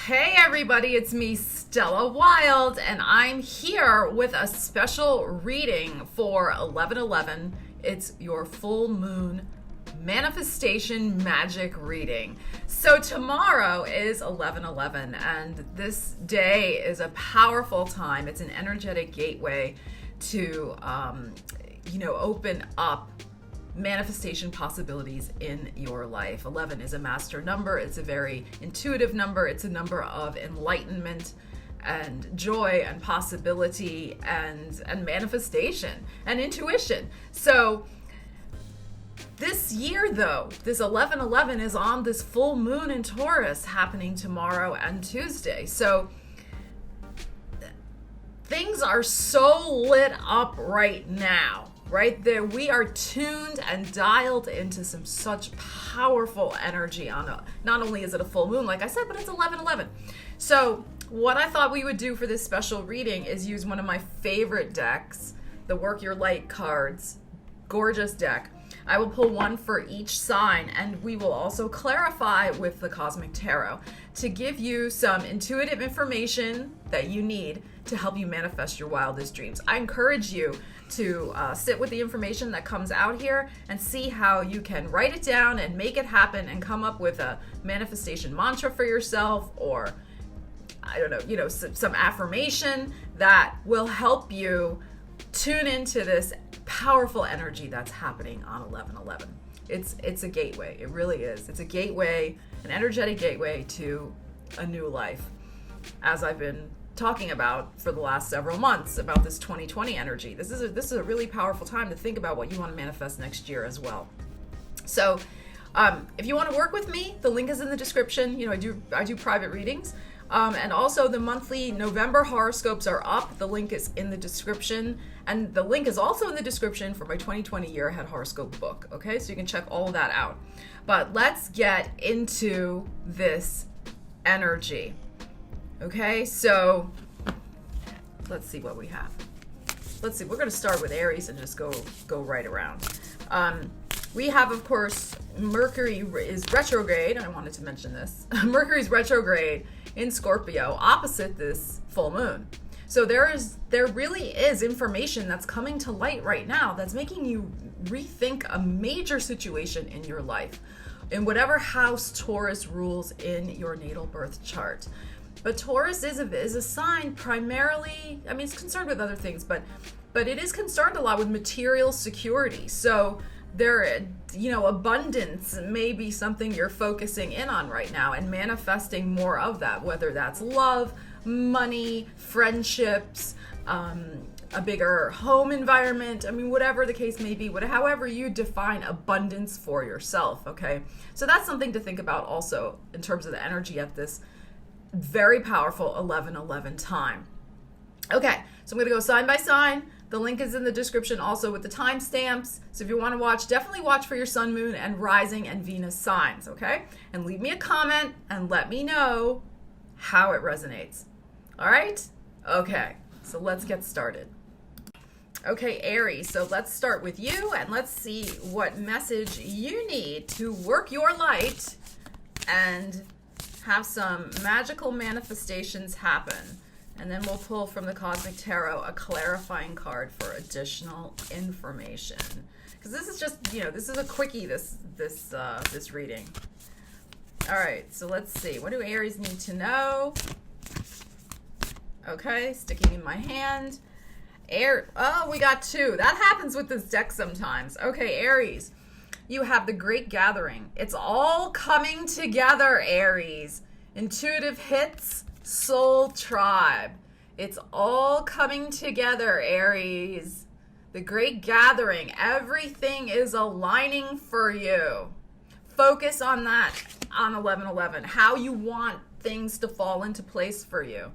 Hey everybody, it's me, Stella Wilde, and I'm here with a special reading for 11/11. It's your full moon manifestation magic reading. So tomorrow is 11/11, and this day is a powerful time. It's an energetic gateway to, open up manifestation possibilities in your life. 11 is a master number. It's a very intuitive number. It's a number of enlightenment and joy and possibility and manifestation and intuition. So this year, though, this 11/11 is on this full moon in Taurus happening tomorrow and Tuesday. So things are so lit up right now. Right there, we are tuned and dialed into some such powerful energy not only is it a full moon, like I said, but it's 11/11. So what I thought we would do for this special reading is use one of my favorite decks, the Work Your Light cards, gorgeous deck. I will pull one for each sign, and we will also clarify with the Cosmic Tarot to give you some intuitive information that you need to help you manifest your wildest dreams. I encourage you to sit with the information that comes out here and see how you can write it down and make it happen and come up with a manifestation mantra for yourself, or I don't know, some affirmation that will help you tune into this powerful energy that's happening on 11/11. It's a gateway. It really is. It's a gateway, an energetic gateway to a new life. As I've been talking about for the last several months about this 2020 energy. This is a really powerful time to think about what you want to manifest next year as well. So if you want to work with me, the link is in the description. I do private readings. And also the monthly November horoscopes are up. The link is in the description. And the link is also in the description for my 2020 year ahead horoscope book. Okay, so you can check all of that out. But let's get into this energy. Okay, so let's see what we have. Let's see, we're going to start with Aries and just go right around. We have, of course, Mercury is retrograde. I wanted to mention this. Mercury's retrograde in Scorpio opposite this full moon. So there really is information that's coming to light right now that's making you rethink a major situation in your life, in whatever house Taurus rules in your natal birth chart. But Taurus is a sign primarily, it's concerned with other things, but it is concerned a lot with material security. So abundance may be something you're focusing in on right now and manifesting more of that, whether that's love, money, friendships, a bigger home environment. Whatever the case may be, however you define abundance for yourself, okay? So that's something to think about also in terms of the energy at this very powerful 11/11 time. Okay, so I'm going to go sign by sign. The link is in the description also with the timestamps. So if you want to watch, definitely watch for your sun, moon, and rising and Venus signs, okay? And leave me a comment and let me know how it resonates. All right? Okay, so let's get started. Okay, Aries, so let's start with you and let's see what message you need to work your light and have some magical manifestations happen. And then we'll pull from the Cosmic Tarot a clarifying card for additional information. Because this is just, this is a quickie, this reading. All right, so let's see. What do Aries need to know? Okay, sticking in my hand. Oh, we got two. That happens with this deck sometimes. Okay, Aries. You have the Great Gathering. It's all coming together, Aries. Intuitive hits, soul tribe. It's all coming together, Aries. The Great Gathering. Everything is aligning for you. Focus on that on 11/11. How you want things to fall into place for you.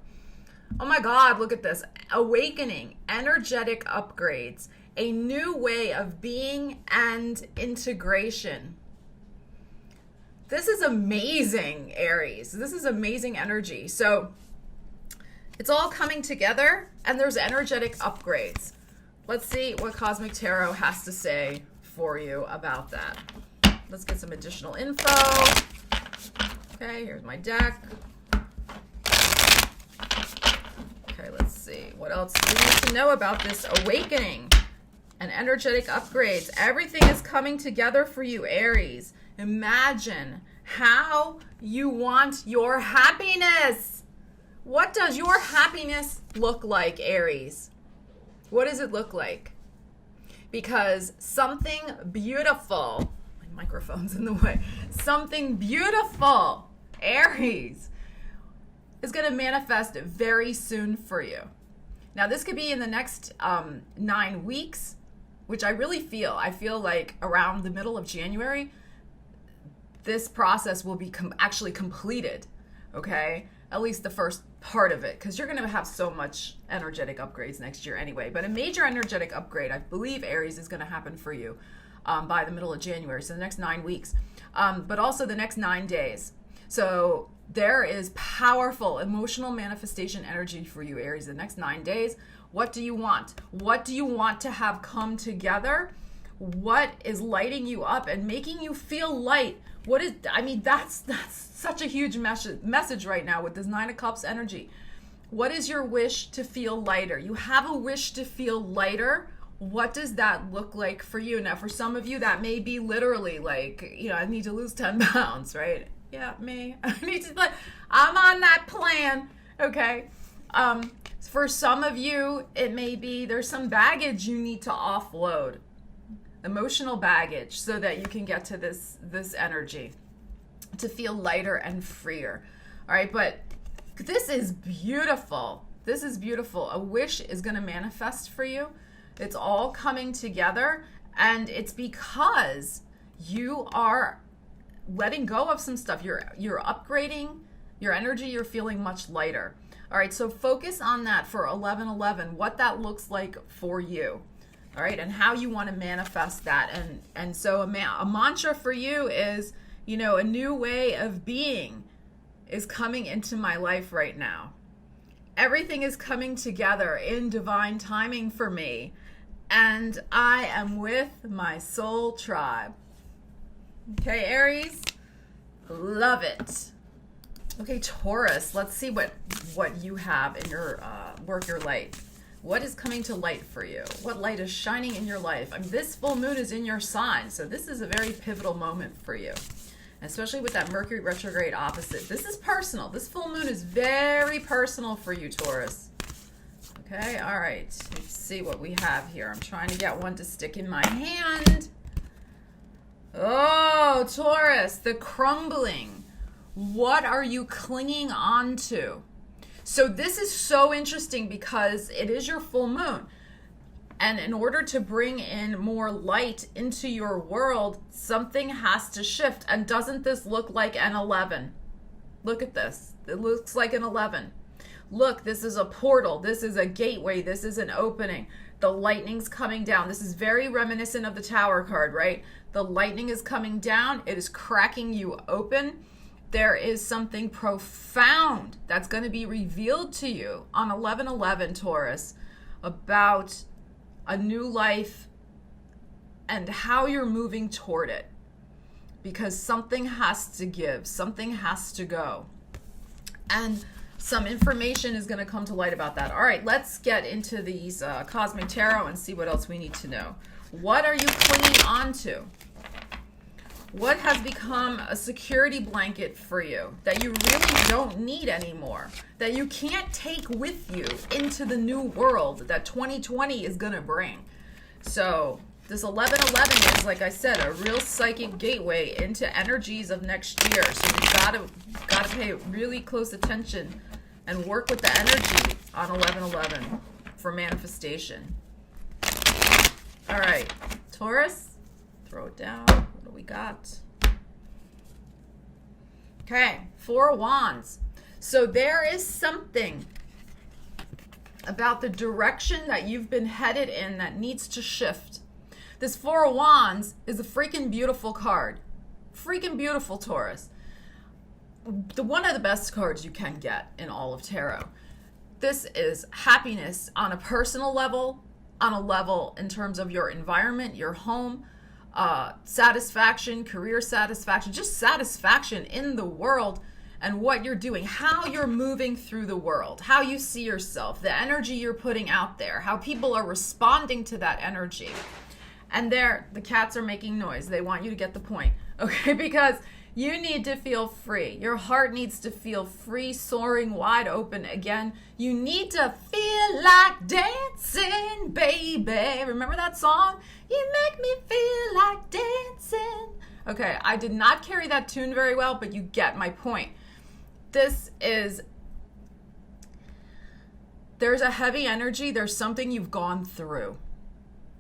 Oh my God, look at this. Awakening, energetic upgrades, a new way of being and integration. This is amazing, Aries. This is amazing energy. So it's all coming together and there's energetic upgrades. Let's see what Cosmic Tarot has to say for you about that. Let's get some additional info. Okay, here's my deck. see. What else do we need to know about this awakening and energetic upgrades? Everything is coming together for you, Aries. Imagine how you want your happiness. What does your happiness look like, Aries? What does it look like? Because something beautiful, my microphone's in the way, something beautiful, Aries, is going to manifest very soon for you. Now, this could be in the next 9 weeks, which I really feel. I feel like around the middle of January, this process will be actually completed, okay? At least the first part of it, because you're going to have so much energetic upgrades next year anyway. But a major energetic upgrade, I believe, Aries, is going to happen for you by the middle of January, so the next 9 weeks, but also the next 9 days. So there is powerful emotional manifestation energy for you, Aries, the next 9 days. What do you want? What do you want to have come together? What is lighting you up and making you feel light? What is, I mean, that's such a huge message right now with this 9 of Cups energy. What is your wish to feel lighter? You have a wish to feel lighter. What does that look like for you? Now, for some of you, that may be literally like, you know, I need to lose 10 pounds, right? Yeah, me. I'm on that plan, okay? For some of you, it may be there's some baggage you need to offload. Emotional baggage, so that you can get to this energy to feel lighter and freer. All right, but this is beautiful. This is beautiful. A wish is going to manifest for you. It's all coming together, and it's because you are letting go of some stuff. You're upgrading your energy. You're feeling much lighter. All right, so focus on that for 11/11, what that looks like for you. All right, and how you want to manifest that. And so a mantra for you is, you know, a new way of being is coming into my life right now. Everything is coming together in divine timing for me, and I am with my soul tribe. Okay, Aries, love it. Okay, Taurus, let's see what you have in your work your light. What is coming to light for you? What light is shining in your life? I mean, this full moon is in your sign, so this is a very pivotal moment for you, especially with that Mercury retrograde opposite. This is personal. This full moon is very personal for you, Taurus. Okay, all right. Let's see what we have here. I'm trying to get one to stick in my hand. Oh, Taurus, the crumbling. What are you clinging on to? So this is so interesting because it is your full moon. And in order to bring in more light into your world, something has to shift. And doesn't this look like an 11? Look at this. It looks like an 11. Look, this is a portal. This is a gateway. This is an opening. The lightning's coming down. This is very reminiscent of the Tower card, right? The lightning is coming down. It is cracking you open. There is something profound that's going to be revealed to you on 11/11, Taurus, about a new life and how you're moving toward it. Because something has to give, something has to go. And some information is going to come to light about that. All right, let's get into these Cosmic Tarot and see what else we need to know. What are you clinging on to? What has become a security blanket for you that you really don't need anymore, that you can't take with you into the new world that 2020 is going to bring? So this 11/11 is, like I said, a real psychic gateway into energies of next year. So you gotta pay really close attention and work with the energy on 11/11 for manifestation. All right, Taurus, throw it down. What do we got? Okay, 4 of Wands. So there is something about the direction that you've been headed in that needs to shift. This 4 of Wands is a freaking beautiful card. Freaking beautiful, Taurus. One of the best cards you can get in all of tarot. This is happiness on a personal level, on a level in terms of your environment, your home, satisfaction, career satisfaction, just satisfaction in the world. and what you're doing, how you're moving through the world, how you see yourself, the energy you're putting out there, how people are responding to that energy. And the cats are making noise. They want you to get the point, okay? Because you need to feel free. Your heart needs to feel free, soaring wide open again. You need to feel like dancing, baby. Remember that song? You make me feel like dancing. Okay, I did not carry that tune very well, but you get my point. There's a heavy energy. There's something you've gone through.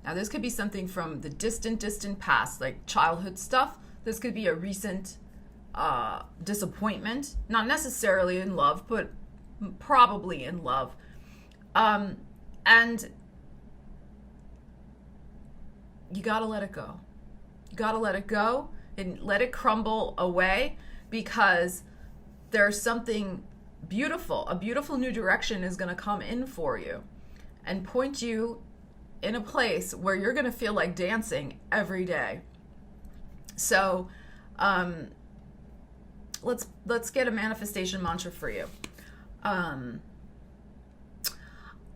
Now, this could be something from the distant past, like childhood stuff. This could be a recent disappointment, not necessarily in love, but probably in love. And you got to let it go. You got to let it go and let it crumble away, because there's something beautiful. A beautiful new direction is going to come in for you and point you in a place where you're going to feel like dancing every day. So let's get a manifestation mantra for you.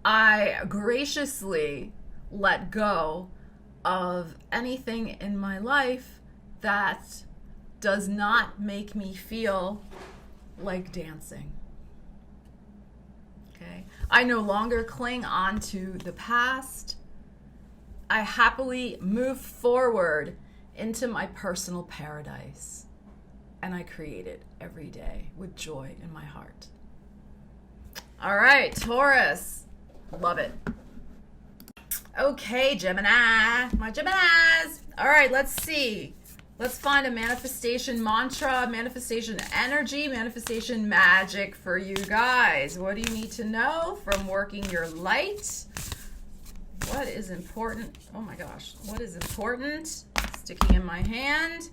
I graciously let go of anything in my life that does not make me feel like dancing. Okay? I no longer cling on to the past. I happily move forward into my personal paradise, and I create it every day with joy in my heart. All right, Taurus. Love it. Okay, Gemini. My Geminis. All right, let's see. Let's find a manifestation mantra, manifestation energy, manifestation magic for you guys. What do you need to know from working your light? What is important? Oh my gosh. What is important? Sticking in my hand.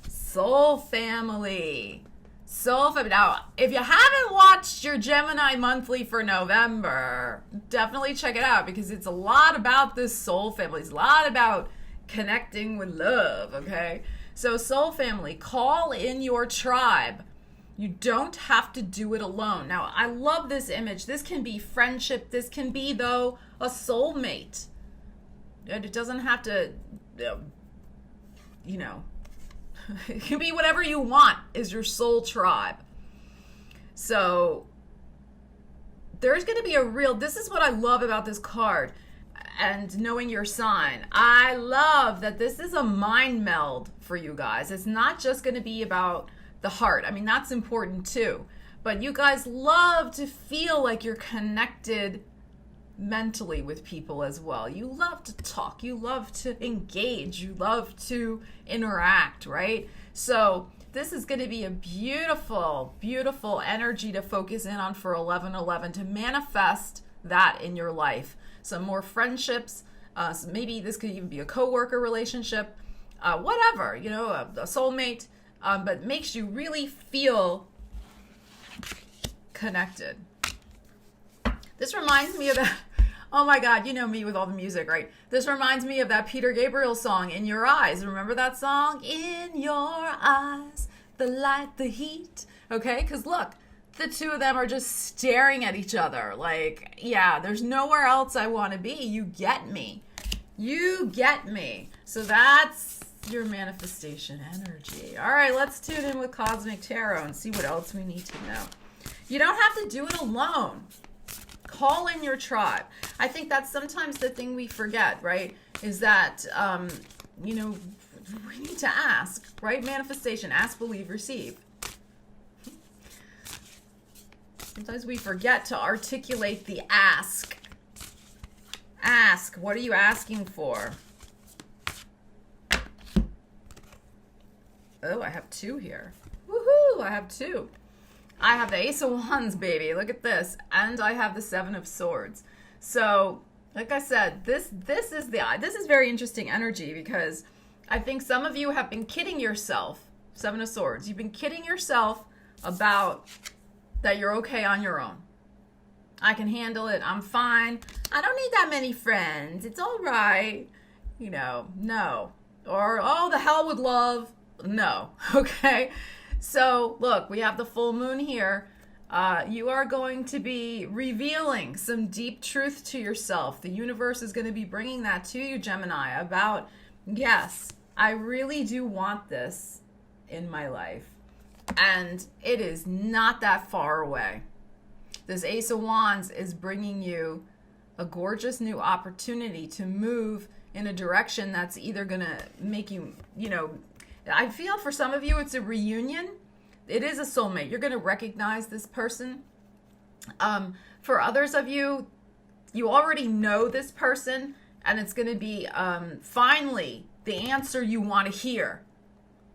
Soul family. Soul family. Now, if you haven't watched your Gemini monthly for November, definitely check it out, because it's a lot about this soul family. It's a lot about connecting with love, okay? So soul family, call in your tribe. You don't have to do it alone. Now, I love this image. This can be friendship. This can be, though, a soulmate. And it doesn't have to, it can be whatever you want is your soul tribe. So there's going to be this is what I love about this card and knowing your sign. I love that this is a mind meld for you guys. It's not just going to be about the heart. I mean, that's important too. But you guys love to feel like you're connected mentally with people as well. You love to talk. You love to engage. You love to interact, right? So this is going to be a beautiful, beautiful energy to focus in on for 11/11, to manifest that in your life. Some more friendships. So maybe this could even be a coworker relationship, whatever, a soulmate, but makes you really feel connected. This reminds me of that. Oh my God, you know me with all the music, right? This reminds me of that Peter Gabriel song, In Your Eyes. Remember that song? In your eyes, the light, the heat. Okay, because look, the two of them are just staring at each other. Like, yeah, there's nowhere else I want to be. You get me. You get me. So that's your manifestation energy. All right, let's tune in with Cosmic Tarot and see what else we need to know. You don't have to do it alone. Call in your tribe. I think that's sometimes the thing we forget, right? Is that, we need to ask, right? Manifestation, ask, believe, receive. Sometimes we forget to articulate the ask. Ask, what are you asking for? Oh, I have two here. Woohoo, I have two. I have the Ace of Wands, baby. Look at this. And I have the Seven of Swords. So, like I said, this is very interesting energy, because I think some of you have been kidding yourself. Seven of Swords. You've been kidding yourself about that you're okay on your own. I can handle it. I'm fine. I don't need that many friends. It's all right. No. Or, oh, the hell with love. No. Okay? So look, we have the full moon here. You are going to be revealing some deep truth to yourself. The universe is going to be bringing that to you, Gemini, about, yes, I really do want this in my life. And it is not that far away. This Ace of Wands is bringing you a gorgeous new opportunity to move in a direction that's either going to make you, I feel for some of you it's a reunion. It is a soulmate. You're going to recognize this person. For others of you, you already know this person, and it's going to be finally the answer you want to hear.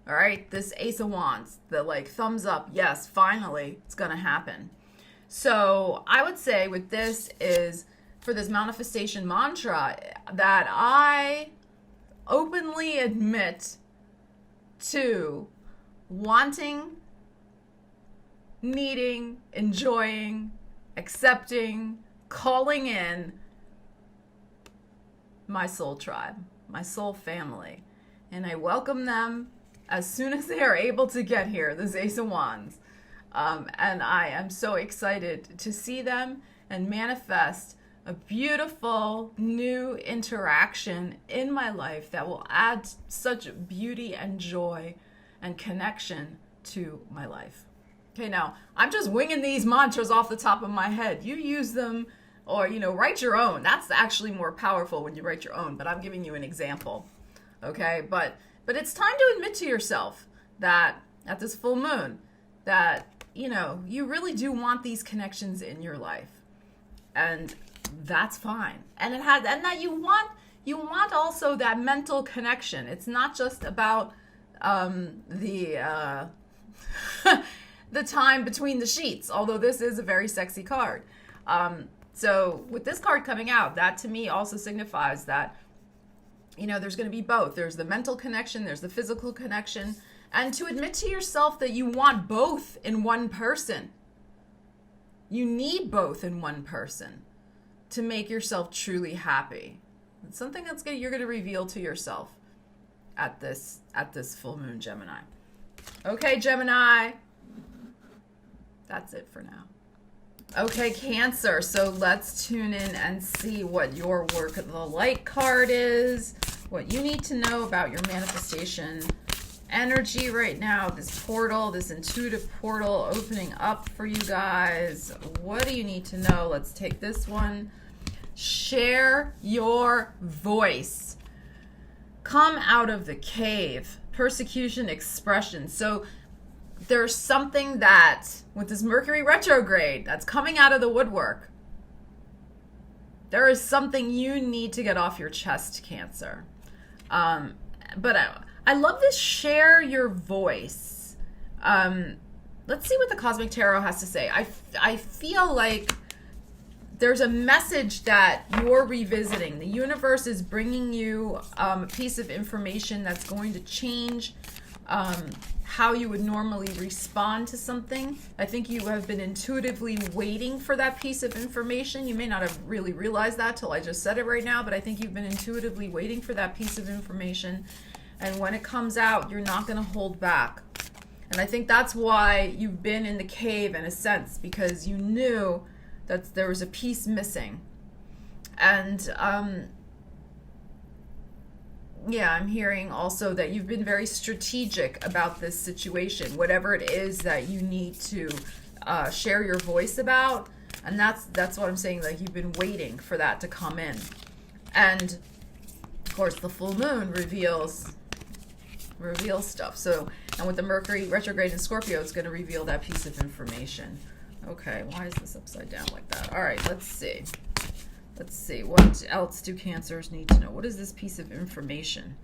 All right, this Ace of Wands, the thumbs up, yes, finally, it's going to happen. So I would say with this is, for this manifestation mantra, that I openly admit to wanting, needing, enjoying, accepting, calling in my soul tribe, my soul family. And I welcome them as soon as they are able to get here, this Ace of Wands. And I am so excited to see them and manifest a beautiful new interaction in my life that will add such beauty and joy and connection to my life. Okay, now I'm just winging these mantras off the top of my head. You use them or, write your own. That's actually more powerful when you write your own, but I'm giving you an example. Okay, but it's time to admit to yourself that at this full moon that, you really do want these connections in your life. And that's fine. And that you want also that mental connection. It's not just about the time between the sheets, although this is a very sexy card. So with this card coming out, that to me also signifies that, there's going to be both. There's the mental connection, there's the physical connection, and to admit to yourself that you want both in one person. You need both in one person to make yourself truly happy. It's something you're going to reveal to yourself at this full moon, Gemini. Okay, Gemini. That's it for now. Okay, Cancer. So let's tune in and see what your work of the light card is, what you need to know about your manifestation energy right now, this portal, this intuitive portal opening up for you guys. What do you need to know? Let's take this one. Share your voice. Come out of the cave. Persecution expression. So there's something that, with this Mercury retrograde, that's coming out of the woodwork. There is something you need to get off your chest, Cancer. But I love this share your voice. Let's see what the Cosmic Tarot has to say. I feel like there's a message that you're revisiting. The universe is bringing you a piece of information that's going to change how you would normally respond to something. I think you have been intuitively waiting for that piece of information. You may not have really realized that till I just said it right now, but I think you've been intuitively waiting for that piece of information. And when it comes out, you're not going to hold back. And I think that's why you've been in the cave in a sense, because you knew that there was a piece missing. And yeah, I'm hearing also that you've been very strategic about this situation, whatever it is that you need to share your voice about. And that's what I'm saying, like you've been waiting for that to come in. And of course the full moon reveals stuff. So, and with the Mercury retrograde in Scorpio, it's going to reveal that piece of information. Okay, why is this upside down like that? All right, let's see. Let's see, what else do Cancers need to know? What is this piece of information?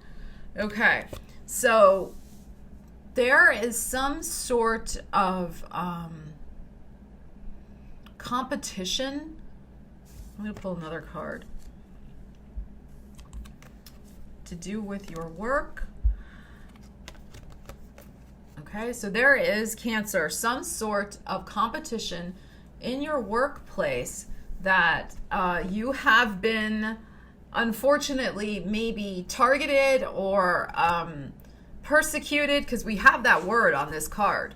Okay, so there is some sort of competition. I'm going to pull another card. To do with your work. Okay, so there is, Cancer, some sort of competition in your workplace that you have been, unfortunately, maybe targeted or persecuted, because we have that word on this card.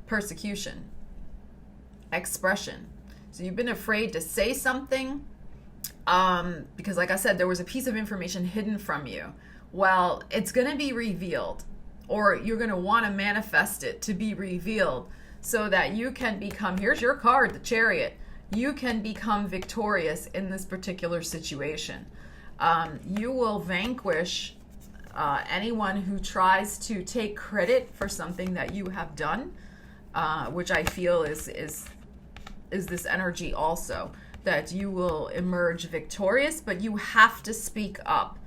Persecution. Expression. So you've been afraid to say something because, like I said, there was a piece of information hidden from you. Well, it's going to be revealed, or you're going to want to manifest it to be revealed so that you can become, here's your card, the Chariot. You can become victorious in this particular situation. You will vanquish anyone who tries to take credit for something that you have done, which I feel is this energy also, that you will emerge victorious, but you have to speak up.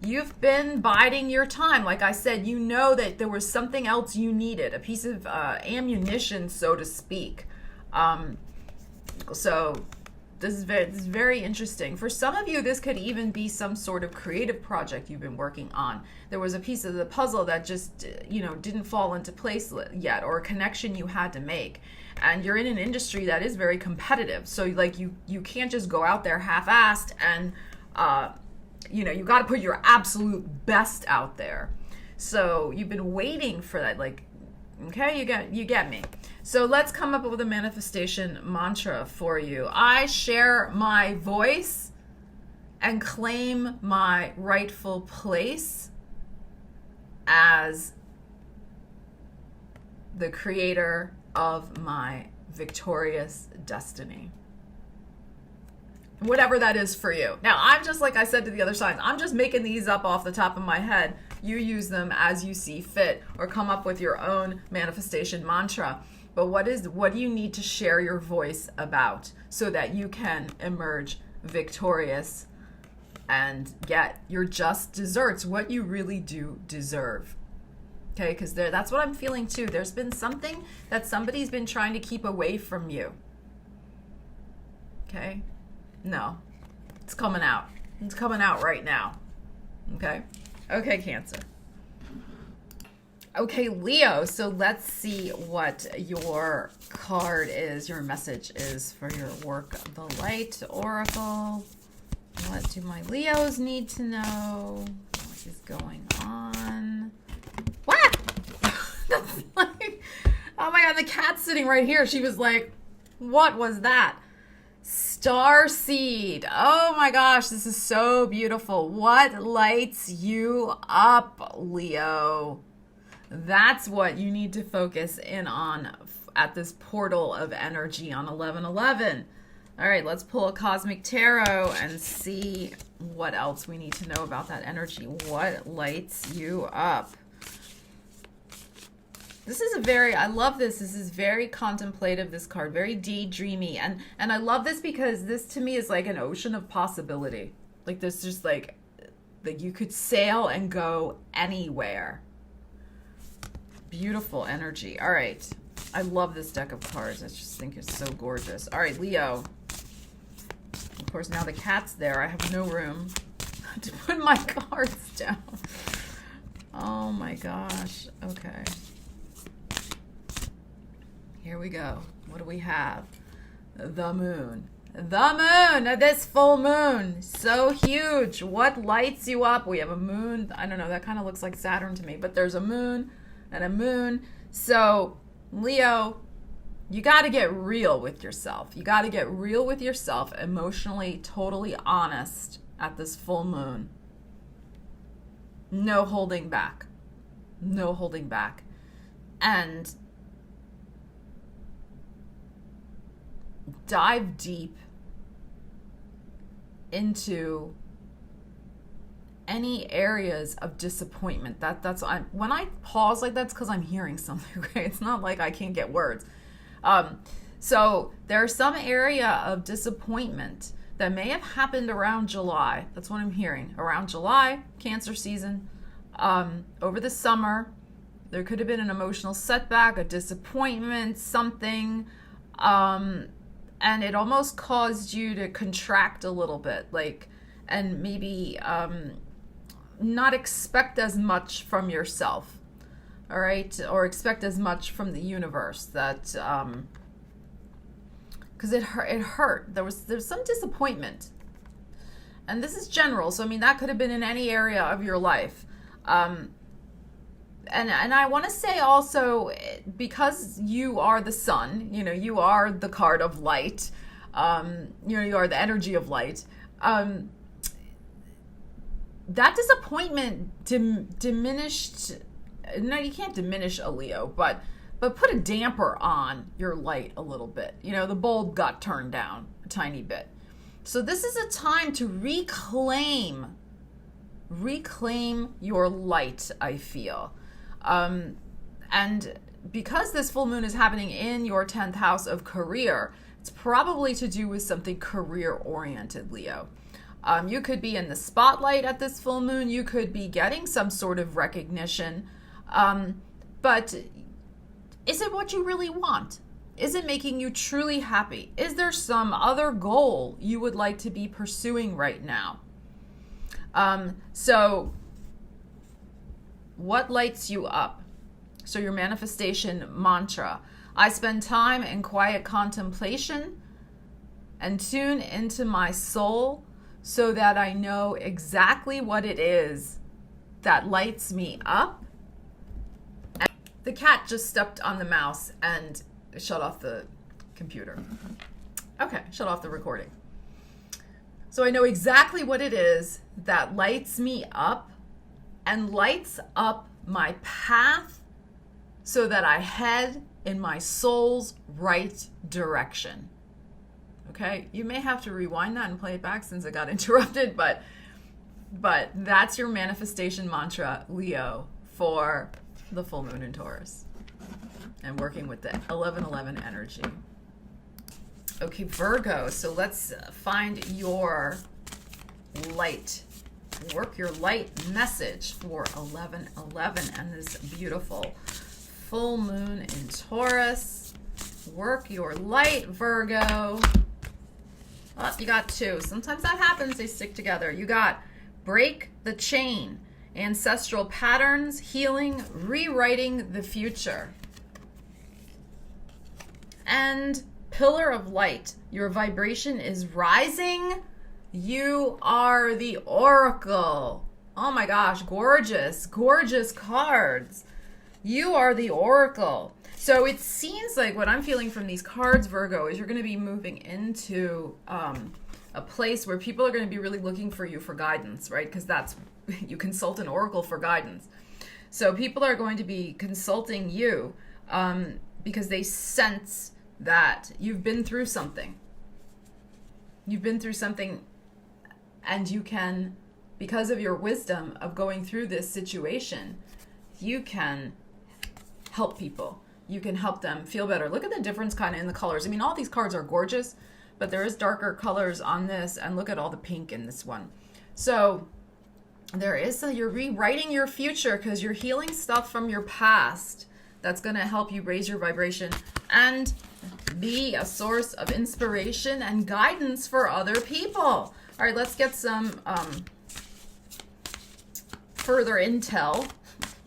You've been biding your time. Like I said, you know that there was something else you needed, a piece of ammunition, so to speak. So this is very interesting. For some of you, this could even be some sort of creative project you've been working on. There was a piece of the puzzle that just, didn't fall into place yet, or a connection you had to make. And you're in an industry that is very competitive. So like you can't just go out there half-assed and, you got to put your absolute best out there. So you've been waiting for that, like, okay, you get me. So let's come up with a manifestation mantra for you. I share my voice and claim my rightful place as the creator of my victorious destiny. Whatever that is for you. Now, I'm just, like I said to the other signs, I'm just making these up off the top of my head. You use them as you see fit, or come up with your own manifestation mantra. But what do you need to share your voice about so that you can emerge victorious and get your just desserts, what you really do deserve? Okay, because that's what I'm feeling too. There's been something that somebody's been trying to keep away from you. Okay? No. It's coming out. It's coming out right now. Okay? Okay, Cancer. Okay, Leo, so let's see what your card is, your message is for your Work the Light Oracle. What do my Leos need to know? What is going on? What? That's like, oh my God, the cat's sitting right here. She was like, what was that? Starseed. Oh my gosh, this is so beautiful. What lights you up, Leo? That's what you need to focus in on at this portal of energy on 11/11. All right, let's pull a Cosmic Tarot and see what else we need to know about that energy. What lights you up? This is I love this. This is very contemplative, this card, very daydreamy. And I love this because this to me is like an ocean of possibility. Like there's just like you could sail and go anywhere. Beautiful energy. All right. I love this deck of cards. I just think it's so gorgeous. All right, Leo. Of course, now the cat's there. I have no room to put my cards down. Oh my gosh. Okay. Here we go. What do we have? The moon. The moon! This full moon. So huge. What lights you up? We have a moon. I don't know. That kind of looks like Saturn to me. But there's a moon and a moon. So, Leo, you got to get real with yourself. You got to get real with yourself, emotionally, totally honest at this full moon. No holding back. No holding back. And dive deep into any areas of disappointment. When I pause like that's because I'm hearing something, right? It's not like I can't get words. So there's some area of disappointment that may have happened around July. That's what I'm hearing. Around July, Cancer season, over the summer, there could have been an emotional setback, a disappointment, something, and it almost caused you to contract a little bit, and maybe not expect as much from yourself, all right, or expect as much from the universe. That because it hurt. There's some disappointment, and this is general. So I mean that could have been in any area of your life. And I want to say also, because you are the sun, you know, you are the card of light, you know, you are the energy of light. That disappointment diminished. No, you can't diminish a Leo, but put a damper on your light a little bit. You know, the bulb got turned down a tiny bit. So this is a time to reclaim your light, I feel. And because this full moon is happening in your 10th house of career, it's probably to do with something career-oriented, Leo. You could be in the spotlight at this full moon. You could be getting some sort of recognition. But is it what you really want? Is it making you truly happy? Is there some other goal you would like to be pursuing right now? So what lights you up? So your manifestation mantra: I spend time in quiet contemplation and tune into my soul so that I know exactly what it is that lights me up. And the cat just stepped on the mouse and shut off the computer. Okay, shut off the recording. So I know exactly what it is that lights me up and lights up my path so that I head in my soul's right direction. Okay, you may have to rewind that and play it back since it got interrupted, but that's your manifestation mantra, Leo, for the full moon in Taurus and working with the 1111 energy. Okay, Virgo, so let's find your light. Work your light message for 1111 and this beautiful full moon in Taurus. Work your light, Virgo. Oh, you got two. Sometimes that happens. They stick together. You got break the chain, ancestral patterns, healing, rewriting the future. And pillar of light. Your vibration is rising. You are the oracle. Oh my gosh, gorgeous, gorgeous cards. You are the oracle. So it seems like what I'm feeling from these cards, Virgo, is you're going to be moving into a place where people are going to be really looking for you for guidance, right? Because that's, you consult an oracle for guidance. So people are going to be consulting you because they sense that you've been through something. You've been through something, and you can, because of your wisdom of going through this situation, you can help people. You can help them feel better. Look at the difference kind of in the colors. I mean, all these cards are gorgeous, but there is darker colors on this, and look at all the pink in this one. So there is you're rewriting your future because you're healing stuff from your past that's going to help you raise your vibration and be a source of inspiration and guidance for other people. All right, let's get some further intel,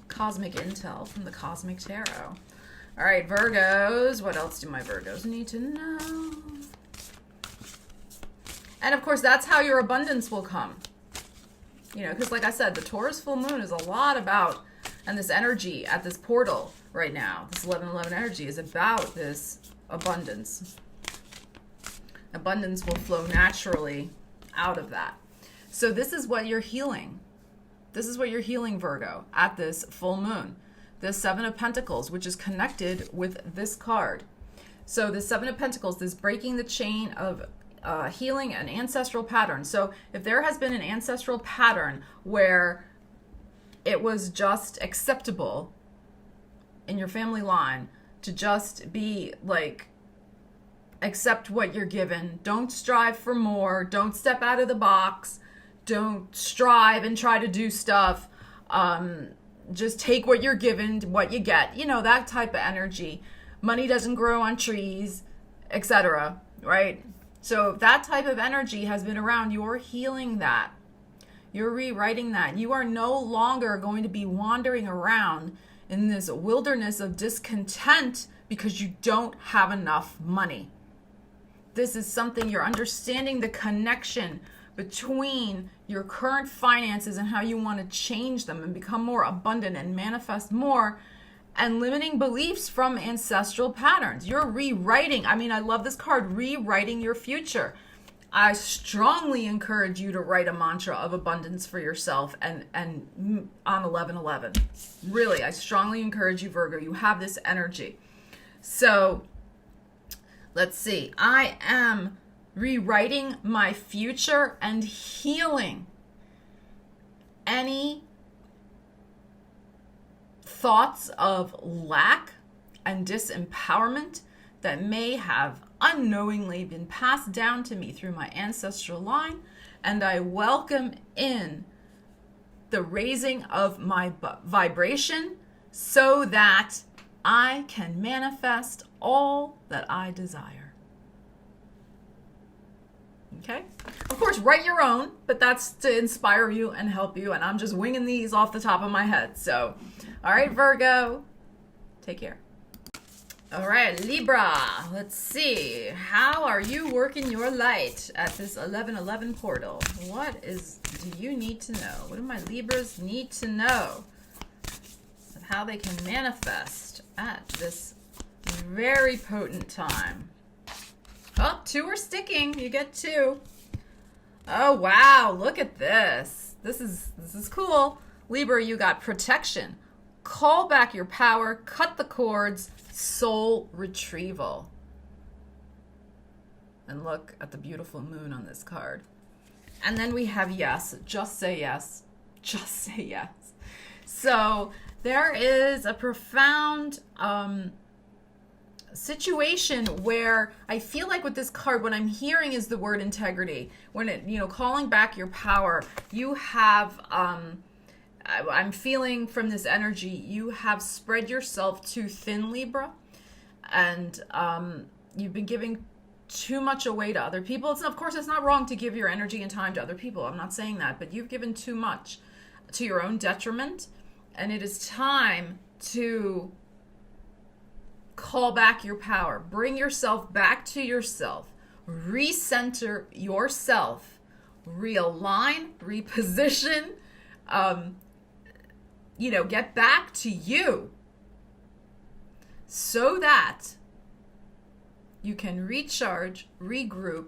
cosmic intel from the Cosmic Tarot. All right, Virgos, what else do my Virgos need to know? And of course, that's how your abundance will come. You know, because like I said, the Taurus full moon is a lot about, and this energy at this portal right now, this 1111 energy is about this abundance. Abundance will flow naturally out of that. So this is what you're healing. This is what you're healing, Virgo, at this full moon. The Seven of Pentacles, which is connected with this card. So the Seven of Pentacles, this breaking the chain of healing an ancestral pattern. So if there has been an ancestral pattern where it was just acceptable in your family line to just be like, accept what you're given, don't strive for more, don't step out of the box, don't strive and try to do stuff, just take what you're given, what you get, you know, that type of energy. Money doesn't grow on trees, etc., right? So if that type of energy has been around, you're healing that. You're rewriting that. You are no longer going to be wandering around in this wilderness of discontent because you don't have enough money. This is something you're understanding, the connection between your current finances and how you want to change them and become more abundant and manifest more, and limiting beliefs from ancestral patterns. You're rewriting. I mean, I love this card, rewriting your future. I strongly encourage you to write a mantra of abundance for yourself and on 11/11. Really, I strongly encourage you, Virgo. You have this energy. So let's see. I am rewriting my future and healing any thoughts of lack and disempowerment that may have unknowingly been passed down to me through my ancestral line, and I welcome in the raising of my vibration so that I can manifest all that I desire. Okay? Of course, write your own, but that's to inspire you and help you, and I'm just winging these off the top of my head. So, all right, Virgo, take care. All right, Libra, let's see. How are you working your light at this 11/11 portal? What do you need to know? What do my Libras need to know of how they can manifest at this very potent time? Oh, 2 are sticking. You get 2. Oh, wow. Look at this. This is cool. Libra, you got protection. Call back your power. Cut the cords. Soul retrieval. And look at the beautiful moon on this card. And then we have yes. Just say yes. Just say yes. So there is a profound situation where I feel like with this card, what I'm hearing is the word integrity. When it, calling back your power, you have, I'm feeling from this energy, you have spread yourself too thin, Libra, and you've been giving too much away to other people. Of course, it's not wrong to give your energy and time to other people. I'm not saying that, but you've given too much to your own detriment, and it is time to call back your power. Bring yourself back to yourself. Recenter yourself. Realign, reposition, get back to you so that you can recharge, regroup,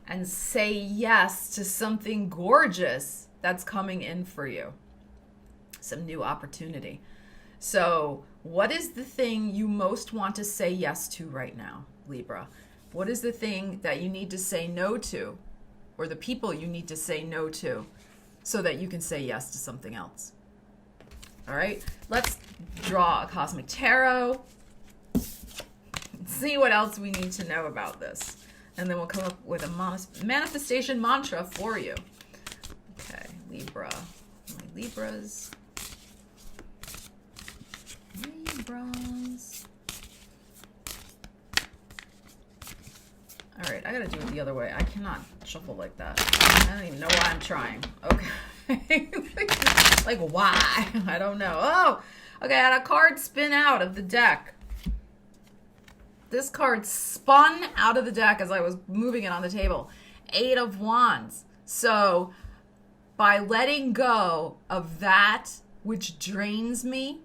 and say yes to something gorgeous that's coming in for you. Some new opportunity. So, what is the thing you most want to say yes to right now, Libra? What is the thing that you need to say no to, or the people you need to say no to, so that you can say yes to something else? All right, let's draw a cosmic tarot. See what else we need to know about this. And then we'll come up with a manifestation mantra for you. Okay, Libra. My Libras. All right, I gotta do it the other way. I cannot shuffle like that. I don't even know why I'm trying. Okay. Like, why? I don't know. Oh, okay, I had a card spin out of the deck. This card spun out of the deck as I was moving it on the table. 8 of Wands. So, by letting go of that which drains me,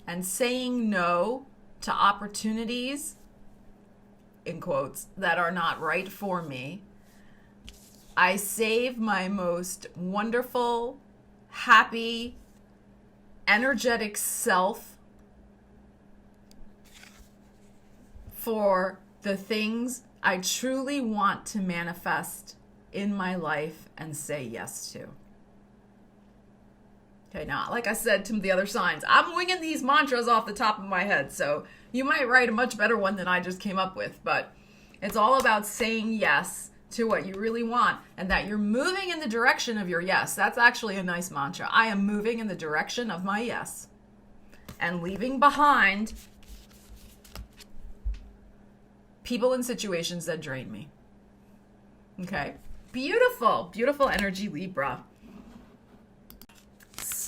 and saying no to opportunities, in quotes, that are not right for me, I save my most wonderful, happy, energetic self for the things I truly want to manifest in my life and say yes to. Okay, now, like I said to the other signs, I'm winging these mantras off the top of my head, so you might write a much better one than I just came up with, but it's all about saying yes to what you really want, and that you're moving in the direction of your yes. That's actually a nice mantra. I am moving in the direction of my yes, and leaving behind people and situations that drain me. Okay? Beautiful, beautiful energy, Libra.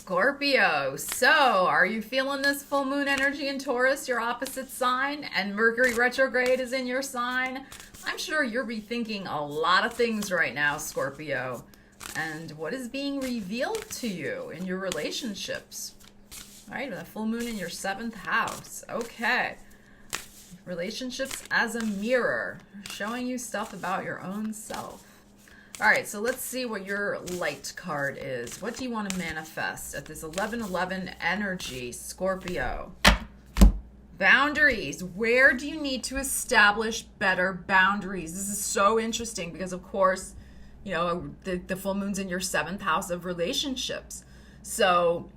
Scorpio. So, are you feeling this full moon energy in Taurus, your opposite sign, and Mercury retrograde is in your sign? I'm sure you're rethinking a lot of things right now, Scorpio. And what is being revealed to you in your relationships? All right, the full moon in your 7th house. Okay. Relationships as a mirror, showing you stuff about your own self. All right, so let's see what your light card is. What do you want to manifest at this 11-11 energy, Scorpio? Boundaries. Where do you need to establish better boundaries? This is so interesting because, of course, you know, the full moon's in your 7th house of relationships. So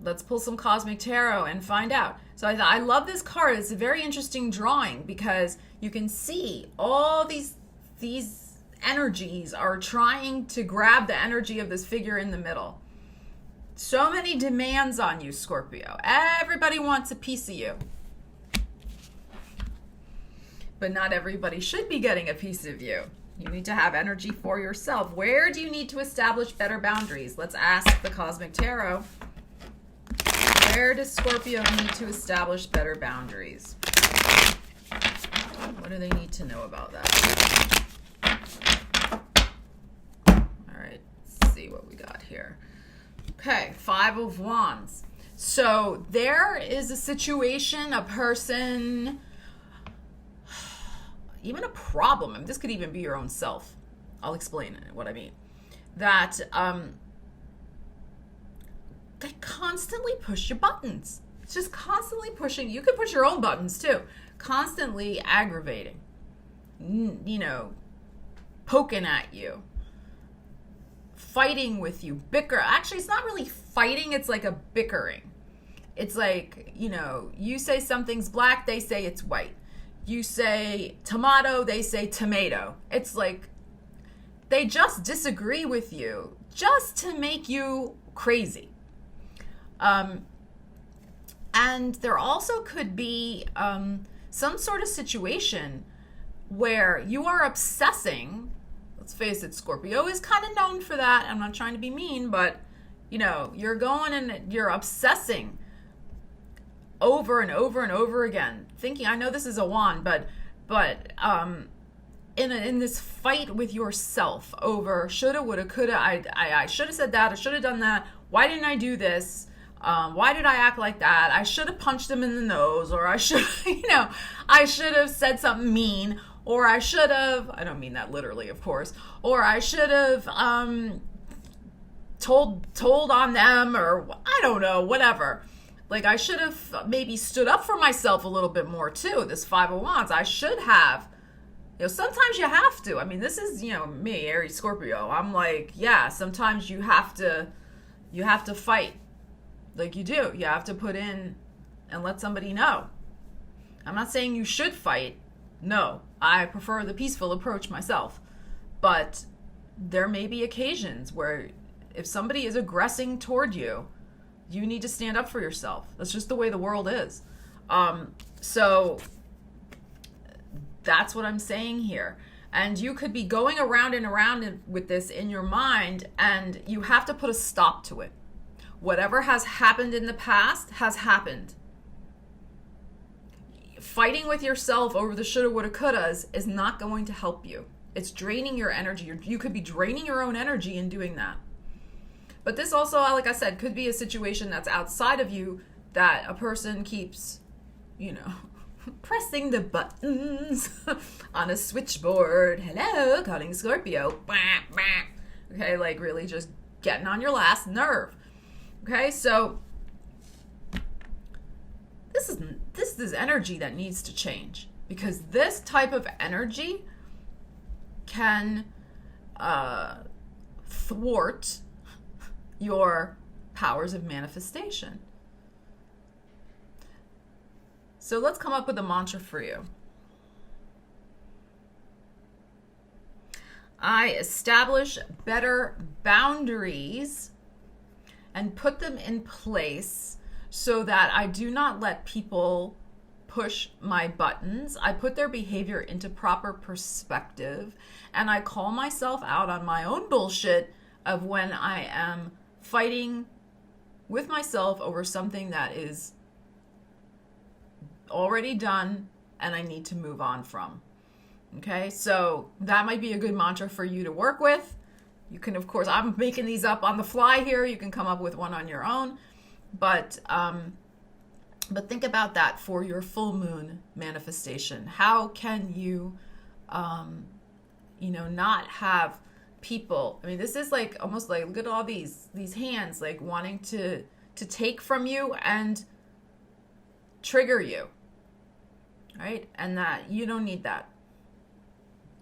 let's pull some cosmic tarot and find out. So I love this card. It's a very interesting drawing because you can see all these energies are trying to grab the energy of this figure in the middle. So many demands on you, Scorpio. Everybody wants a piece of you. But not everybody should be getting a piece of you. You need to have energy for yourself. Where do you need to establish better boundaries? Let's ask the cosmic tarot. Where does Scorpio need to establish better boundaries? What do they need to know about that? All right, let's see what we got here. Okay, 5 of Wands. So there is a situation, a person, even a problem, and this could even be your own self. I'll explain what I mean. That they constantly push your buttons. It's just constantly pushing. You could push your own buttons too. Constantly aggravating. You know, poking at you. Fighting with you. Bicker. Actually, it's not really fighting. It's like a bickering. It's like, you know, you say something's black, they say it's white. You say tomato, they say tomato. It's like they just disagree with you just to make you crazy. And there also could be some sort of situation where you are obsessing. Let's face it, Scorpio is kind of known for that. I'm not trying to be mean, but you know, you're going and you're obsessing over and over and over again, thinking, I know this is a wand, but in this fight with yourself over shoulda, woulda, coulda, I should have said that, I should have done that, why didn't I do this? Why did I act like that? I should have punched him in the nose, or I should, you know, I should have said something mean, or I should have, I don't mean that literally, of course, or I should have told on them, or I don't know, whatever. Like, I should have maybe stood up for myself a little bit more, too. This 5 of Wands, I should have. You know, sometimes you have to. I mean, this is, you know, me, Aries, Scorpio. I'm like, yeah, sometimes you have to fight. Like you do. You have to put in and let somebody know. I'm not saying you should fight. No, I prefer the peaceful approach myself. But there may be occasions where if somebody is aggressing toward you, you need to stand up for yourself. That's just the way the world is. So that's what I'm saying here. And you could be going around and around with this in your mind, and you have to put a stop to it. Whatever has happened in the past has happened. Fighting with yourself over the shoulda, woulda, couldas is not going to help you. It's draining your energy. You could be draining your own energy in doing that. But this also, like I said, could be a situation that's outside of you that a person keeps, you know, pressing the buttons on a switchboard. Hello, calling Scorpio. Okay, like really just getting on your last nerve. Okay, so this is energy that needs to change, because this type of energy can thwart your powers of manifestation. So let's come up with a mantra for you. I establish better boundaries and put them in place so that I do not let people push my buttons. I put their behavior into proper perspective, and I call myself out on my own bullshit of when I am fighting with myself over something that is already done and I need to move on from. Okay, so that might be a good mantra for you to work with. You can, of course, I'm making these up on the fly here. You can come up with one on your own, but think about that for your full moon manifestation. How can you, not have people? I mean, this is like almost like, look at all these hands, like wanting to take from you and trigger you, right? And that you don't need that.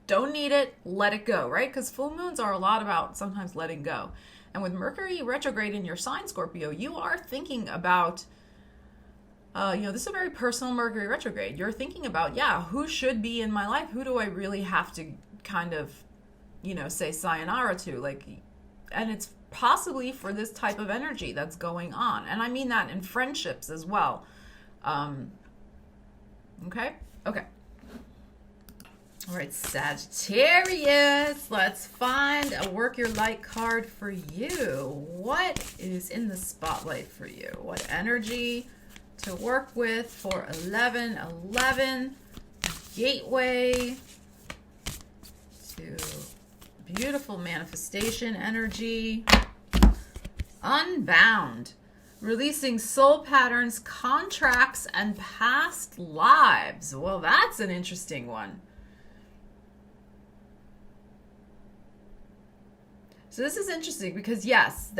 Don't need it, let it go, right? Because full moons are a lot about sometimes letting go. And with Mercury retrograde in your sign, Scorpio, you are thinking about, this is a very personal Mercury retrograde. You're thinking about, who should be in my life? Who do I really have to kind of, say sayonara to? And it's possibly for this type of energy that's going on. And I mean that in friendships as well. Okay. All right, Sagittarius, let's find a work your light card for you. What is in the spotlight for you? What energy to work with for 1111? Gateway to beautiful manifestation energy. Unbound. Releasing soul patterns, contracts, and past lives. Well, that's an interesting one. So this is interesting because yes,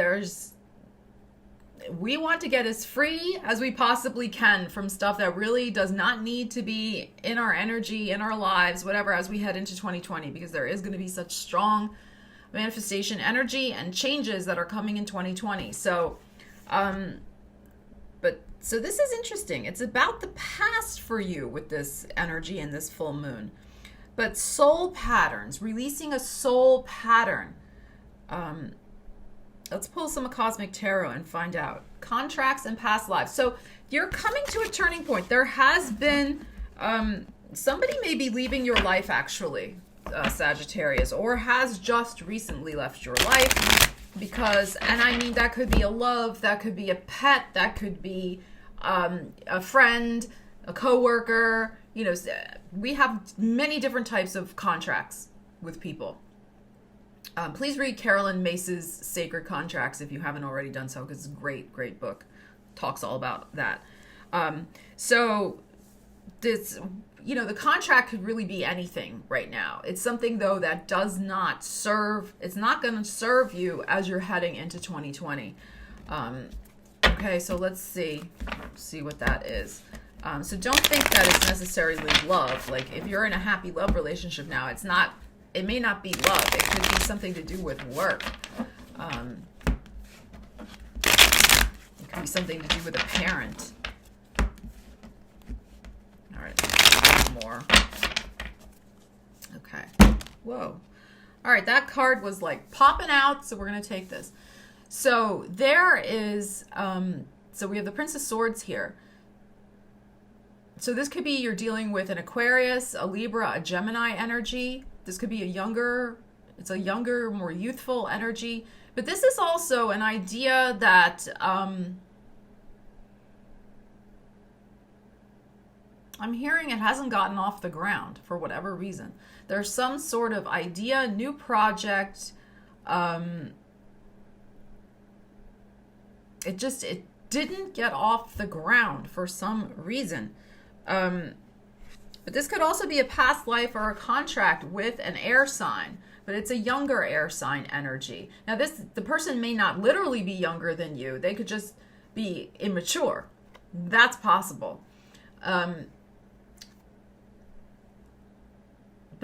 we want to get as free as we possibly can from stuff that really does not need to be in our energy, in our lives, whatever, as we head into 2020, because there is going to be such strong manifestation energy and changes that are coming in 2020. So, so this is interesting. It's about the past for you with this energy and this full moon. But soul patterns, releasing a soul pattern. Let's pull some Cosmic Tarot and find out. Contracts and past lives. So you're coming to a turning point. There has been, somebody may be leaving your life actually, Sagittarius, or has just recently left your life because, and I mean, that could be a love, that could be a pet, that could be a friend, a coworker. We have many different types of contracts with people. Please read Carolyn Mace's Sacred Contracts if you haven't already done so, because it's a great book. Talks all about that. So this, the contract could really be anything right now. It's something, though, that does not serve, it's not going to serve you as you're heading into 2020. Okay, so let's see what that is. So don't think that it's necessarily love. Like, if you're in a happy love relationship now, it may not be love. It could be something to do with work. It could be something to do with a parent. All right, more. Okay. Whoa. All right, that card was like popping out, so we're going to take this. So there is, so we have the Prince of Swords here. So this could be you're dealing with an Aquarius, a Libra, a Gemini energy. This could be a younger, more youthful energy. But this is also an idea that I'm hearing it hasn't gotten off the ground for whatever reason. There's some sort of idea, new project. It didn't get off the ground for some reason. But this could also be a past life or a contract with an air sign, but it's a younger air sign energy. Now the person may not literally be younger than you. They could just be immature. That's possible. But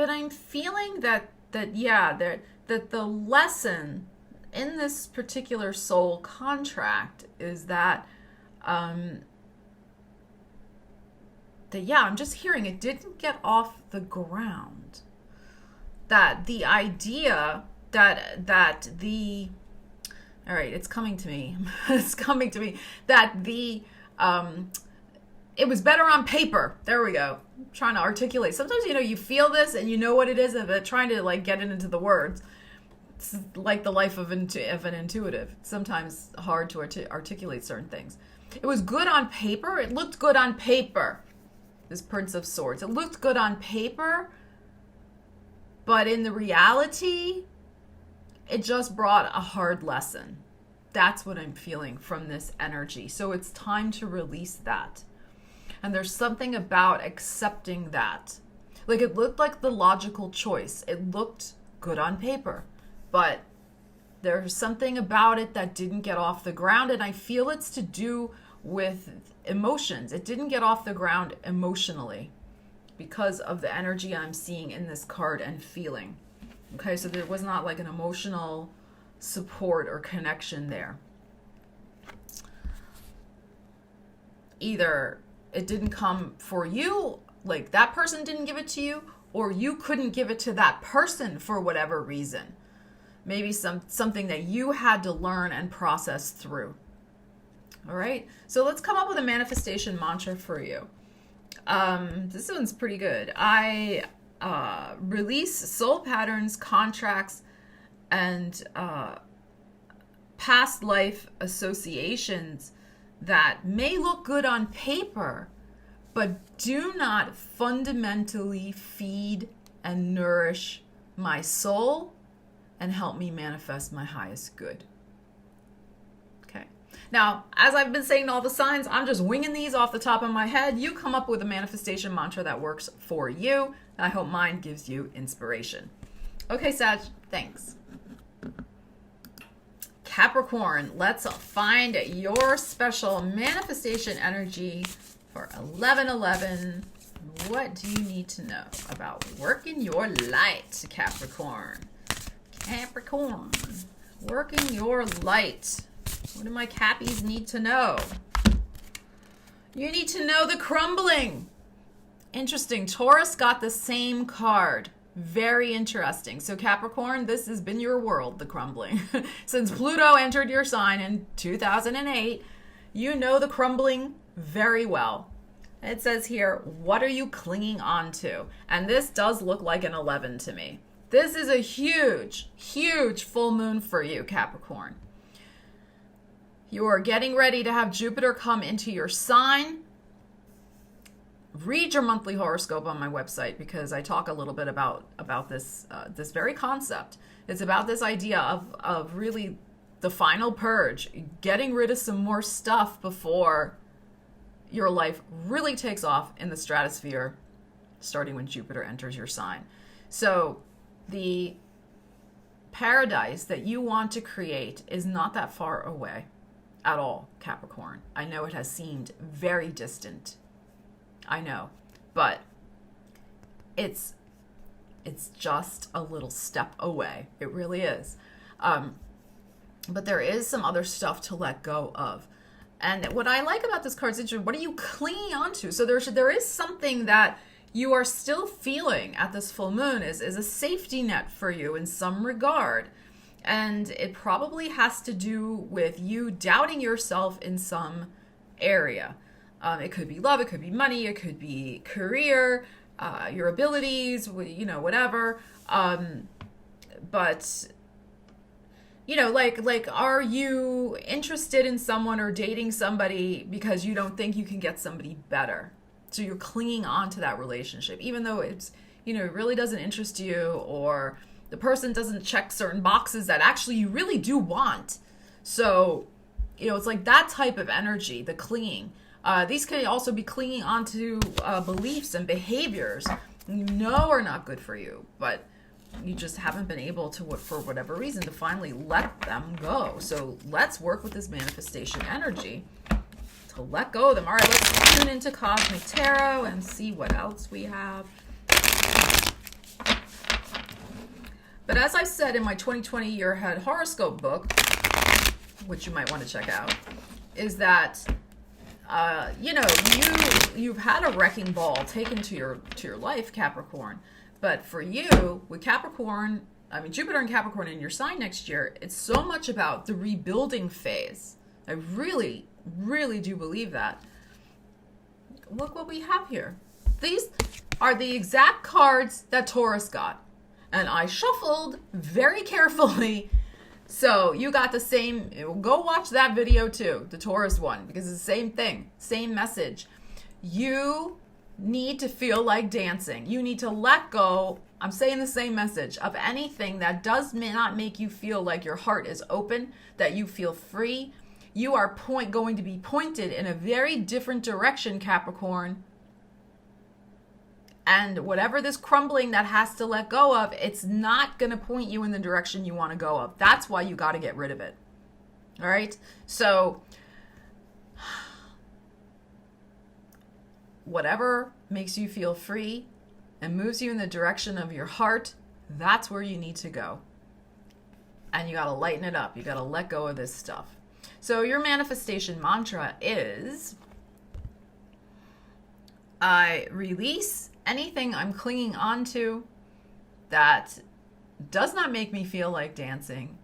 I'm feeling that the lesson in this particular soul contract is that I'm just hearing it didn't get off the ground. That the idea that the, all right, it's coming to me. It's coming to me that it was better on paper. There we go. I'm trying to articulate. Sometimes, you feel this and you know what it is, but trying to like get it into the words. it's like the life of an intuitive. It's sometimes hard to articulate certain things. It was good on paper. It looked good on paper. This Prince of Swords. It looked good on paper, but in the reality, it just brought a hard lesson. That's what I'm feeling from this energy. So it's time to release that. And there's something about accepting that. Like, it looked like the logical choice. It looked good on paper, but there's something about it that didn't get off the ground, and I feel it's to do with emotions. It didn't get off the ground emotionally because of the energy I'm seeing in this card and feeling. Okay, so there was not like an emotional support or connection there. Either it didn't come for you, like that person didn't give it to you, or you couldn't give it to that person for whatever reason. Maybe something that you had to learn and process through. All right, so let's come up with a manifestation mantra for you. This one's pretty good. I release soul patterns, contracts, and past life associations that may look good on paper, but do not fundamentally feed and nourish my soul and help me manifest my highest good. Okay. Now, as I've been saying all the signs, I'm just winging these off the top of my head. You come up with a manifestation mantra that works for you. I hope mine gives you inspiration. Okay, Sag, thanks. Capricorn, let's find your special manifestation energy for 11/11. What do you need to know about working your light, Capricorn? Capricorn, working your light. What do my Cappies need to know? You need to know the crumbling. Interesting. Taurus got the same card. Very interesting. So Capricorn, this has been your world, the crumbling. Since Pluto entered your sign in 2008, you know the crumbling very well. It says here, what are you clinging on to? And this does look like an 11 to me. This is a huge, huge full moon for you, Capricorn. You are getting ready to have Jupiter come into your sign. Read your monthly horoscope on my website because I talk a little bit about this this very concept. It's about this idea of really the final purge, getting rid of some more stuff before your life really takes off in the stratosphere, starting when Jupiter enters your sign. So the paradise that you want to create is not that far away at all, Capricorn. I know it has seemed very distant. I know, but it's just a little step away. It really is. But there is some other stuff to let go of. And what I like about this card is, what are you clinging onto? So there is something that you are still feeling at this full moon is a safety net for you in some regard. And it probably has to do with you doubting yourself in some area. It could be love, it could be money, it could be career, your abilities, whatever. But, like, are you interested in someone or dating somebody because you don't think you can get somebody better? So you're clinging on to that relationship, even though it's, it really doesn't interest you, or the person doesn't check certain boxes that actually you really do want. So, it's like that type of energy, the clinging. These can also be clinging onto beliefs and behaviors you are not good for you, but you just haven't been able to, for whatever reason, to finally let them go. So let's work with this manifestation energy to let go of them. All right, let's tune into Cosmic Tarot and see what else we have. But as I said in my 2020 Year Ahead horoscope book, which you might want to check out, is that you've had a wrecking ball taken to your life, Capricorn. But for you, with Capricorn, Jupiter and Capricorn in your sign next year, it's so much about the rebuilding phase. I really, really do believe that. Look what we have here. These are the exact cards that Taurus got. and I shuffled very carefully. So you got the same, go watch that video too, the Taurus one, because it's the same thing, same message. You need to feel like dancing. You need to let go, I'm saying the same message, of anything that does not make you feel like your heart is open, that you feel free. You are going to be pointed in a very different direction, Capricorn. And whatever this crumbling that has to let go of, it's not going to point you in the direction you want to go of. That's why you got to get rid of it. All right? So, whatever makes you feel free and moves you in the direction of your heart, that's where you need to go. And you got to lighten it up. You got to let go of this stuff. So your manifestation mantra is, I release anything I'm clinging onto that does not make me feel like dancing,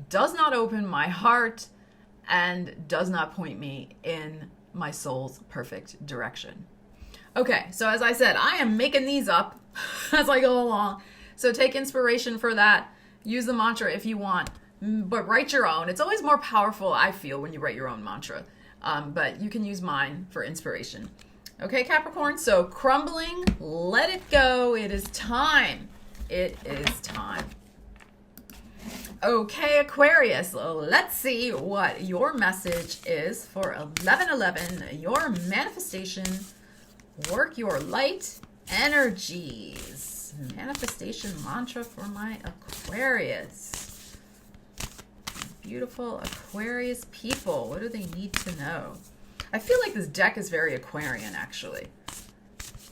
does not open my heart, and does not point me in my soul's perfect direction. Okay, so as I said, I am making these up as I go along. So take inspiration for that. Use the mantra if you want, but write your own. It's always more powerful, I feel, when you write your own mantra. But you can use mine for inspiration. Okay, Capricorn, so crumbling, let it go. It is time. It is time. Okay, Aquarius, let's see what your message is for 11/11, your manifestation, work your light energies. Manifestation mantra for my Aquarius. Beautiful Aquarius people, what do they need to know? I feel like this deck is very Aquarian, actually.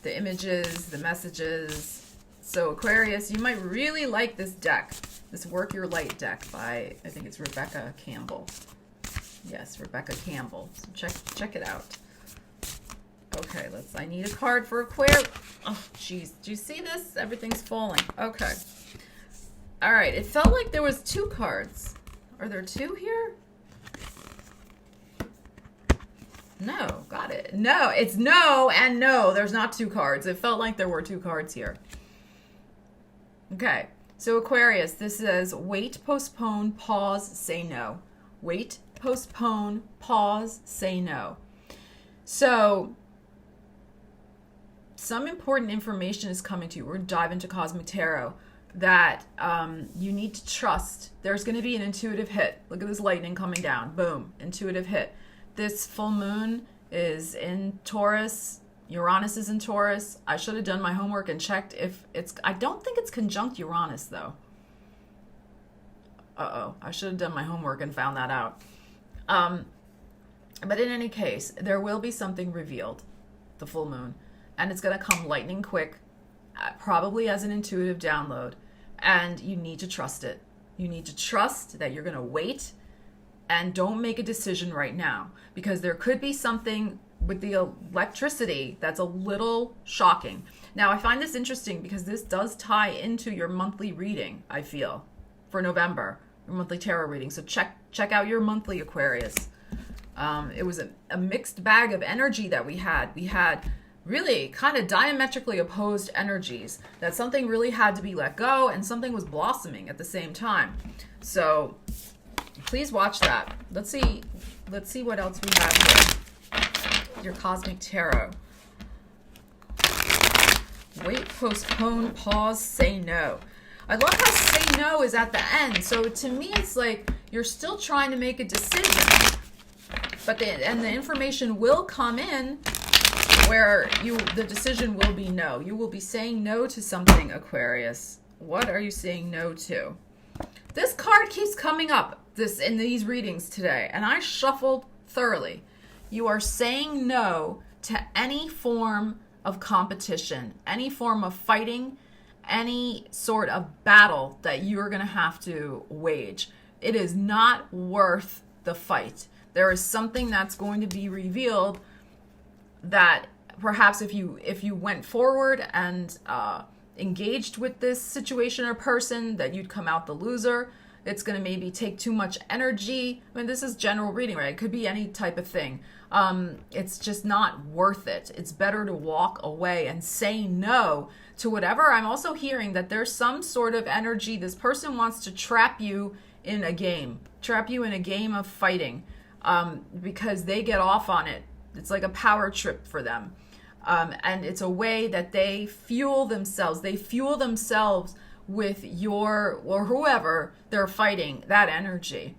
The images, the messages. So Aquarius, you might really like this deck. This Work Your Light deck by, I think it's Rebecca Campbell. Yes, Rebecca Campbell. So check it out. Okay, I need a card for Aquarius. Oh, jeez. Do you see this? Everything's falling. Okay. All right. It felt like there was 2 cards. Are there 2 here? No, got it. No, it's no and no. There's not 2 cards. It felt like there were 2 cards here. Okay, so Aquarius, this says wait, postpone, pause, say no. Wait, postpone, pause, say no. So, some important information is coming to you. We're going to dive into Cosmic Tarot that you need to trust. There's going to be an intuitive hit. Look at this lightning coming down. Boom, intuitive hit. This full moon is in Taurus. Uranus is in Taurus. I should have done my homework and checked if it's... I don't think it's conjunct Uranus, though. Uh-oh. I should have done my homework and found that out. But in any case, there will be something revealed, the full moon. And it's going to come lightning quick, probably as an intuitive download. And you need to trust it. You need to trust that you're going to wait and don't make a decision right now, because there could be something with the electricity that's a little shocking. Now, I find this interesting because this does tie into your monthly reading, I feel, for November, your monthly tarot reading. So check out your monthly, Aquarius. It was a mixed bag of energy that we had. We had really kind of diametrically opposed energies, that something really had to be let go and something was blossoming at the same time. So please watch that. Let's see what else we have here. Your Cosmic Tarot. Wait, postpone, pause, say no. I love how say no is at the end. So to me, it's like you're still trying to make a decision, but the information will come in where the decision will be no. You will be saying no to something, Aquarius. What are you saying no to? This card keeps coming up in these readings today, and I shuffled thoroughly. You are saying no to any form of competition, any form of fighting, any sort of battle that you're going to have to wage. It is not worth the fight. There is something that's going to be revealed that perhaps if you went forward and engaged with this situation or person, that you'd come out the loser. It's going to maybe take too much energy. I mean, this is general reading, right? It could be any type of thing. It's just not worth it. It's better to walk away and say no to whatever. I'm also hearing that there's some sort of energy. This person wants to trap you in a game of fighting, because they get off on it. It's like a power trip for them. And it's a way that they fuel themselves. They fuel themselves with your, or whoever they're fighting, that energy.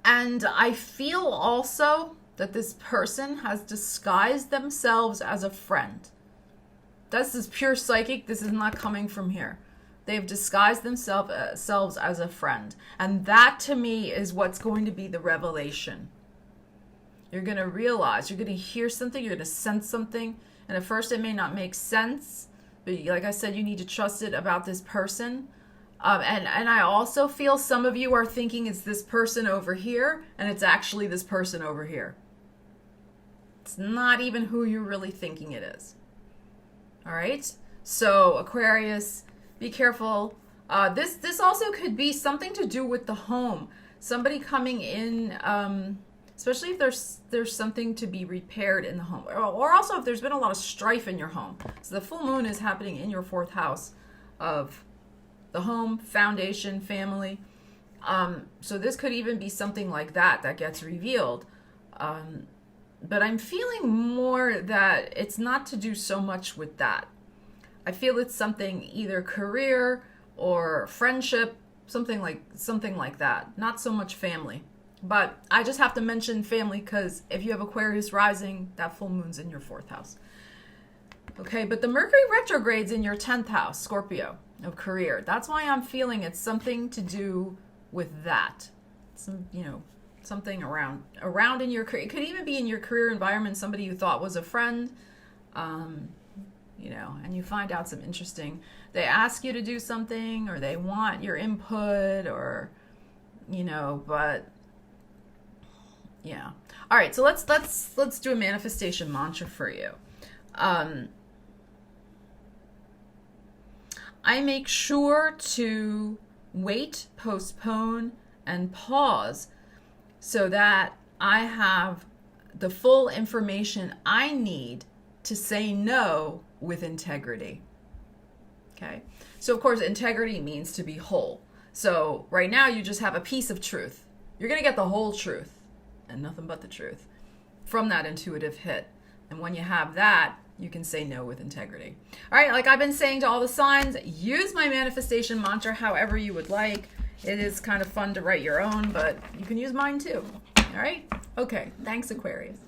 And I feel also that this person has disguised themselves as a friend. This is pure psychic. This is not coming from here. They've disguised themselves as a friend. And that, to me, is what's going to be the revelation. You're going to realize, you're going to hear something, you're going to sense something. And at first it may not make sense. But like I said, you need to trust it about this person. And I also feel some of you are thinking it's this person over here, and it's actually this person over here. It's not even who you're really thinking it is. All right? So Aquarius, be careful. This also could be something to do with the home. Somebody coming in, especially if there's something to be repaired in the home. Or also if there's been a lot of strife in your home. So the full moon is happening in your 4th house of the home, foundation, family. So this could even be something like that gets revealed. But I'm feeling more that it's not to do so much with that. I feel it's something either career or friendship, something like that. Not so much family. But I just have to mention family because if you have Aquarius rising, that full moon's in your 4th house. Okay, but the Mercury retrograde's in your 10th house, Scorpio, of career. That's why I'm feeling it's something to do with that. Something around in your career. It could even be in your career environment, somebody you thought was a friend, and you find out some interesting, they ask you to do something or they want your input or, but yeah. All right, so let's do a manifestation mantra for you. I make sure to wait, postpone, and pause so that I have the full information I need to say no with integrity. Okay? So, of course, integrity means to be whole. So, right now, you just have a piece of truth. You're going to get the whole truth and nothing but the truth from that intuitive hit. And when you have that, you can say no with integrity. All right, like I've been saying to all the signs, use my manifestation mantra however you would like. It is kind of fun to write your own, but you can use mine too. All right? Okay, thanks, Aquarius.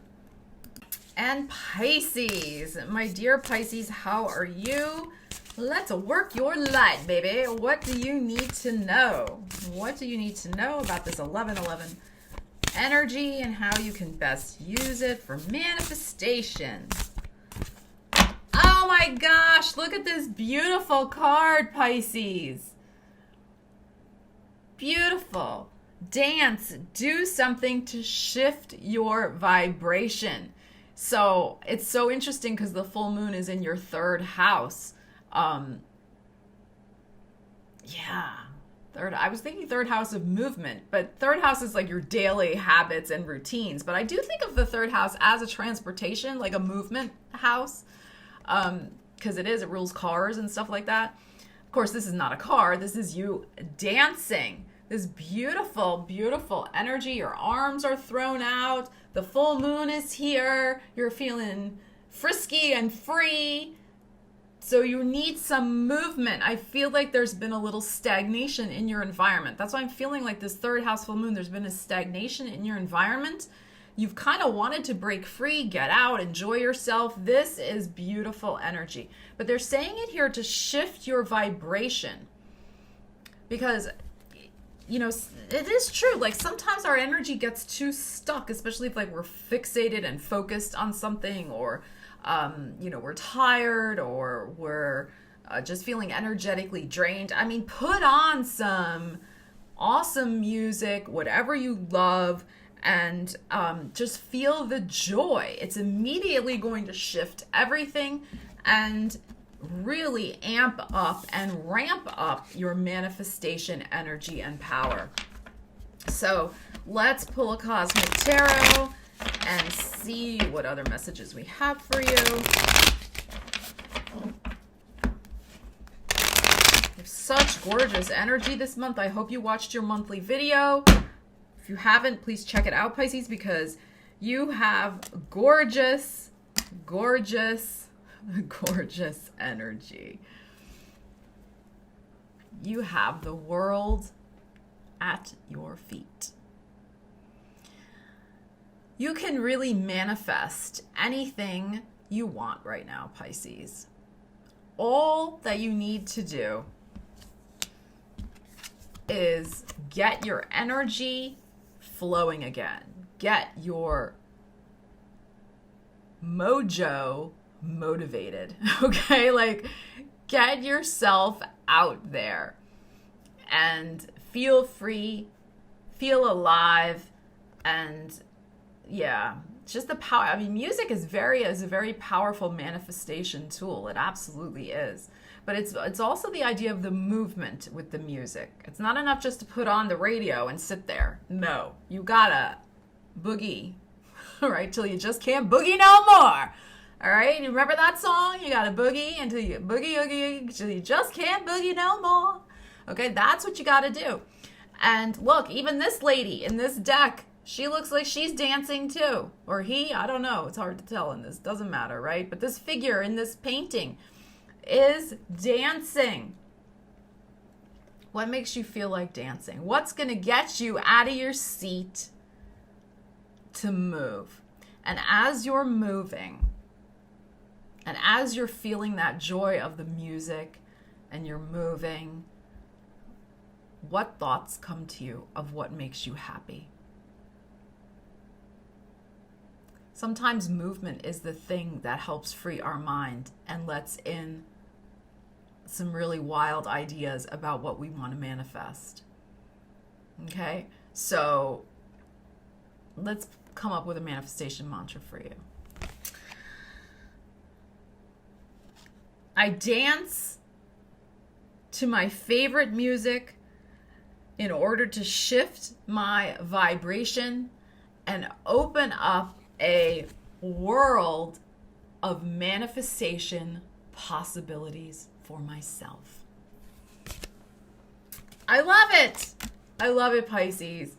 And Pisces. My dear Pisces, how are you? Let's work your light, baby. What do you need to know? What do you need to know about this 11/11 energy and how you can best use it for manifestation? Oh my gosh, look at this beautiful card, Pisces. Beautiful. Dance. Do something to shift your vibration. So it's so interesting because the full moon is in your 3rd house. I was thinking 3rd house of movement, but 3rd house is like your daily habits and routines. But I do think of the 3rd house as a transportation, like a movement house. Because it rules cars and stuff like that. Of course, this is not a car. This is you dancing. This beautiful, beautiful energy. Your arms are thrown out. The full moon is here. You're feeling frisky and free. So you need some movement. I feel like there's been a little stagnation in your environment. That's why I'm feeling like this 3rd house full moon, there's been a stagnation in your environment. You've kind of wanted to break free, get out, enjoy yourself. This is beautiful energy. But they're saying it here to shift your vibration. Because, it is true. Like sometimes our energy gets too stuck, especially if like we're fixated and focused on something or, we're tired or we're just feeling energetically drained. I mean, put on some awesome music, whatever you love, and just feel the joy. It's immediately going to shift everything and really amp up and ramp up your manifestation energy and power. So let's pull a Cosmic Tarot and see what other messages we have for you. You have such gorgeous energy this month. I hope you watched your monthly video. If you haven't, please check it out, Pisces, because you have gorgeous, gorgeous, gorgeous energy. You have the world at your feet. You can really manifest anything you want right now, Pisces. All that you need to do is get your energy flowing again. Get your mojo motivated, okay? Like, get yourself out there and feel free, feel alive, and yeah, just the power. I mean, music is a very powerful manifestation tool. It absolutely is. But it's also the idea of the movement with the music. It's not enough just to put on the radio and sit there. No, you gotta boogie, right? Till you just can't boogie no more. All right, you remember that song? You gotta boogie until you boogie till you just can't boogie no more. Okay, that's what you gotta do. And look, even this lady in this deck, she looks like she's dancing too. Or he, I don't know. It's hard to tell in this. Doesn't matter, right? But this figure in this painting is dancing. What makes you feel like dancing? What's going to get you out of your seat to move? And as you're moving, and as you're feeling that joy of the music and you're moving, what thoughts come to you of what makes you happy? Sometimes movement is the thing that helps free our mind and lets in some really wild ideas about what we want to manifest. Okay? So let's come up with a manifestation mantra for you. I dance to my favorite music in order to shift my vibration and open up a world of manifestation possibilities for myself. I love it. I love it, Pisces.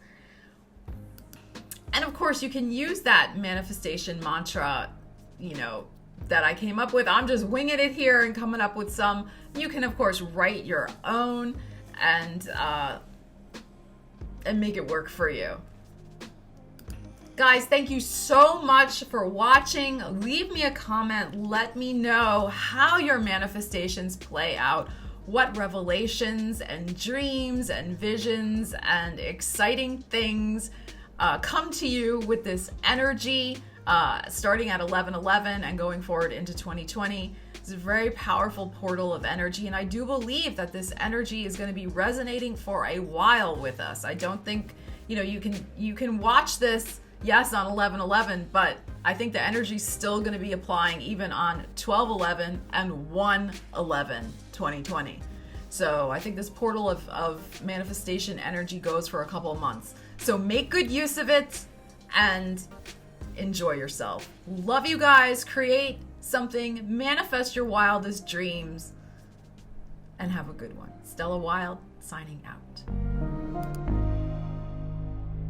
And of course, you can use that manifestation mantra, that I came up with. I'm just winging it here and coming up with some. You can, of course, write your own and make it work for you. Guys, thank you so much for watching. Leave me a comment. Let me know how your manifestations play out, what revelations and dreams and visions and exciting things come to you with this energy starting at 11/11 and going forward into 2020. It's a very powerful portal of energy, and I do believe that this energy is going to be resonating for a while with us. I don't think, you can watch this, yes, on 11/11, but I think the energy is still going to be applying even on 12/11 and 1/11/2020. So I think this portal of manifestation energy goes for a couple of months. So make good use of it and enjoy yourself. Love you guys. Create something. Manifest your wildest dreams. And have a good one. Stella Wilde signing out.